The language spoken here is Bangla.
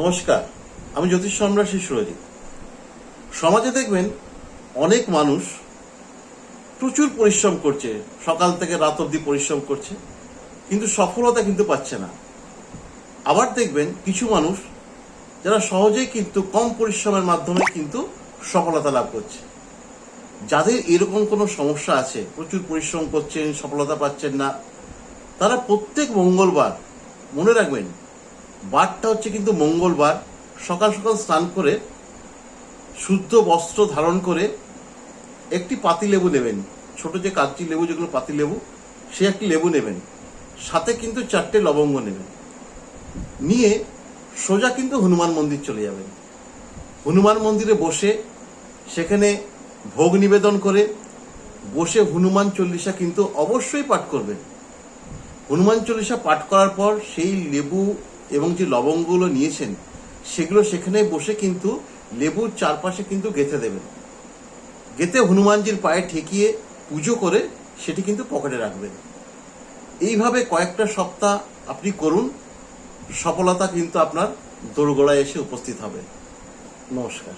নমস্কার, আমি জ্যোতিষ সম্রাট শ্রী সুরজিৎ। সমাজে দেখবেন অনেক মানুষ প্রচুর পরিশ্রম করছে, সকাল থেকে রাত অবধি পরিশ্রম করছে, কিন্তু সফলতা কিন্তু পাচ্ছে না। আবার দেখবেন কিছু মানুষ যারা সহজেই কিন্তু কম পরিশ্রমের মাধ্যমে কিন্তু সফলতা লাভ করছে। যাদের এরকম কোনো সমস্যা আছে, প্রচুর পরিশ্রম করছেন, সফলতা পাচ্ছেন না, তারা প্রত্যেক মঙ্গলবার, মনে রাখবেন বারটা হচ্ছে কিন্তু মঙ্গলবার, সকাল সকাল স্নান করে শুদ্ধ বস্ত্র ধারণ করে একটি পাতি লেবু নেবেন, ছোট যে কাগজি লেবু যেগুলো পাতি লেবু, সে একটি লেবু নেবেন, সাথে কিন্তু 4টে লবঙ্গ নেবেন, নিয়ে সোজা কিন্তু হনুমান মন্দির চলে যাবেন। হনুমান মন্দিরে বসে সেখানে ভোগ নিবেদন করে বসে হনুমান চল্লিশা কিন্তু অবশ্যই পাঠ করবেন। হনুমান চল্লিশা পাঠ করার পর সেই লেবু এবং যে লবঙ্গগুলো নিয়েছেন সেগুলো সেখানে বসে কিন্তু লেবুর চারপাশে কিন্তু গেঁথে দেবেন। গেঁথে হনুমানজির পায়ে ঠেকিয়ে পুজো করে সেটি কিন্তু পকেটে রাখবেন। এইভাবে কয়েকটা সপ্তাহ আপনি করুন, সফলতা কিন্তু আপনার দোরগোড়ায় এসে উপস্থিত হবে। নমস্কার।